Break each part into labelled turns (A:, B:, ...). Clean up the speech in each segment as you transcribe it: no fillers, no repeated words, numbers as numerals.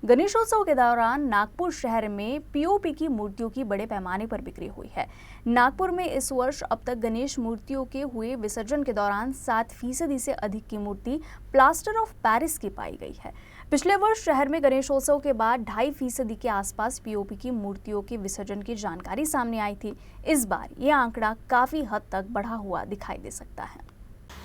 A: गणेशोत्सव के दौरान नागपुर शहर में पीओपी की मूर्तियों की बड़े पैमाने पर बिक्री हुई है। नागपुर में इस वर्ष अब तक गणेश मूर्तियों के हुए विसर्जन के दौरान 7% से अधिक की मूर्ति प्लास्टर ऑफ पेरिस की पाई गई है। पिछले वर्ष शहर में गणेशोत्सव के बाद 2.5% के आसपास पीओपी की मूर्तियों के विसर्जन की जानकारी सामने आई थी। इस बार ये आंकड़ा काफी हद तक बढ़ा हुआ दिखाई दे सकता है।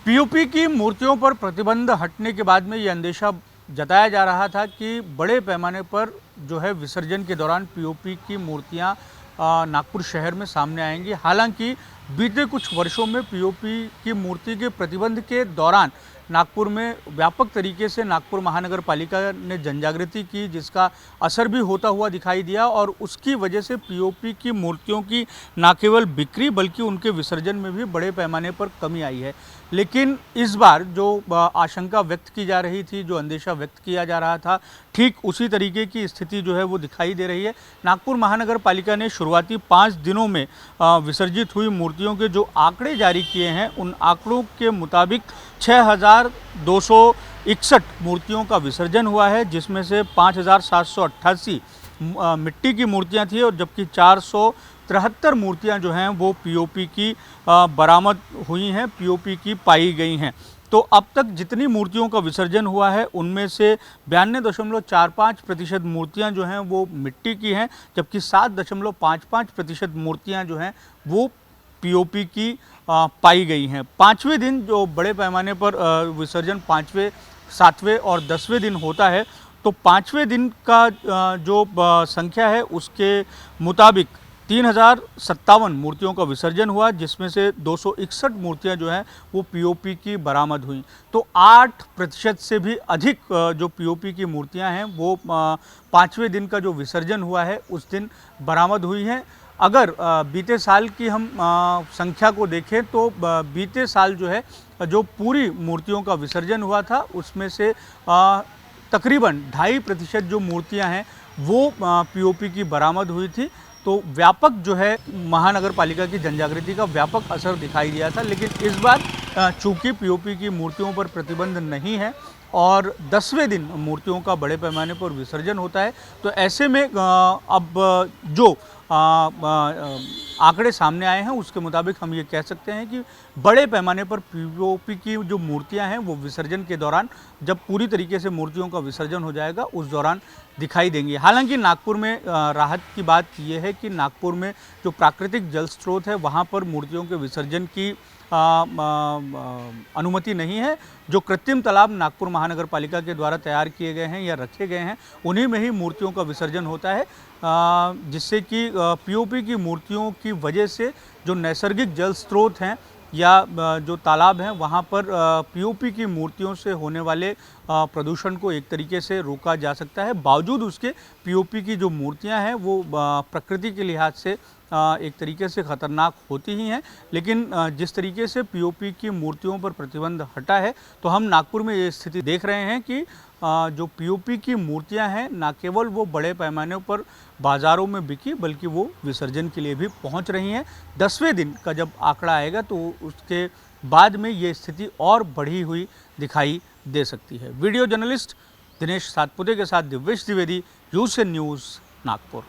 B: पीओपी की मूर्तियों पर प्रतिबंध हटने के बाद में ये अंदेशा जताया जा रहा था कि बड़े पैमाने पर जो है विसर्जन के दौरान पीओपी की मूर्तियां नागपुर शहर में सामने आएंगी। हालांकि बीते कुछ वर्षों में पीओपी की मूर्ति के प्रतिबंध के दौरान नागपुर में व्यापक तरीके से नागपुर महानगर पालिका ने जनजागृति की, जिसका असर भी होता हुआ दिखाई दिया और उसकी वजह से पीओपी की मूर्तियों की न केवल बिक्री बल्कि उनके विसर्जन में भी बड़े पैमाने पर कमी आई है। लेकिन इस बार जो आशंका व्यक्त की जा रही थी, जो अंदेशा व्यक्त किया जा रहा था, ठीक उसी तरीके की स्थिति जो है वो दिखाई दे रही है। नागपुर महानगर पालिका ने शुरुआती 5 दिनों में विसर्जित हुई मूर्तियों के जो आंकड़े जारी किए हैं, उन आंकड़ों के मुताबिक 6,261 मूर्तियों का विसर्जन हुआ है, जिसमें से 5,788 मिट्टी की मूर्तियां थी और जबकि 473 मूर्तियां जो हैं वो पीओपी की बरामद हुई हैं, पीओपी की पाई गई हैं। तो अब तक जितनी मूर्तियों का विसर्जन हुआ है उनमें से 92.45% मूर्तियां जो हैं वो मिट्टी की हैं, जबकि 7.55% मूर्तियां जो हैं वो पीओपी की पाई गई हैं। 5वें दिन जो बड़े पैमाने पर विसर्जन 5वें, 7वें और 10वें दिन होता है, तो 5वें दिन का जो संख्या है उसके मुताबिक 3,057 मूर्तियों का विसर्जन हुआ, जिसमें से 261 मूर्तियां जो हैं वो पीओपी की बरामद हुई। तो 8% से भी अधिक जो पीओपी की मूर्तियां हैं वो 5वें दिन का जो विसर्जन हुआ है उस दिन बरामद हुई हैं। अगर बीते साल की हम संख्या को देखें तो बीते साल जो है जो पूरी मूर्तियों का विसर्जन हुआ था उसमें से तकरीबन 2.5% जो मूर्तियां हैं वो पीओपी की बरामद हुई थी। तो व्यापक जो है महानगर पालिका की जनजागृति का व्यापक असर दिखाई दिया था। लेकिन इस बार चूंकि पीओपी की मूर्तियों पर प्रतिबंध नहीं है और 10वें दिन मूर्तियों का बड़े पैमाने पर विसर्जन होता है, तो ऐसे में अब जो आंकड़े सामने आए हैं उसके मुताबिक हम ये कह सकते हैं कि बड़े पैमाने पर पीओपी की जो मूर्तियां हैं वो विसर्जन के दौरान, जब पूरी तरीके से मूर्तियों का विसर्जन हो जाएगा उस दौरान दिखाई देंगी। हालांकि नागपुर में राहत की बात यह है कि नागपुर में जो प्राकृतिक जल स्रोत है वहाँ पर मूर्तियों के विसर्जन की अनुमति नहीं है। जो कृत्रिम तालाब नागपुर महानगर पालिका के द्वारा तैयार किए गए हैं या रखे गए हैं उन्हीं में ही मूर्तियों का विसर्जन होता है, जिससे कि पीओपी की मूर्तियों की वजह से जो नैसर्गिक जल स्रोत हैं या जो तालाब हैं वहाँ पर पीओपी की मूर्तियों से होने वाले प्रदूषण को एक तरीके से रोका जा सकता है। बावजूद उसके पीओपी की जो मूर्तियाँ हैं वो प्रकृति के लिहाज से एक तरीके से ख़तरनाक होती ही हैं। लेकिन जिस तरीके से पीओपी की मूर्तियों पर प्रतिबंध हटा है, तो हम नागपुर में ये स्थिति देख रहे हैं कि जो पीओपी की मूर्तियां हैं न केवल वो बड़े पैमाने पर बाज़ारों में बिकी बल्कि वो विसर्जन के लिए भी पहुंच रही हैं। 10वें दिन का जब आंकड़ा आएगा तो उसके बाद में ये स्थिति और बढ़ी हुई दिखाई दे सकती है। वीडियो जर्नलिस्ट दिनेश सातपुते के साथ दिव्येश द्विवेदी, यूसेन न्यूज़, नागपुर।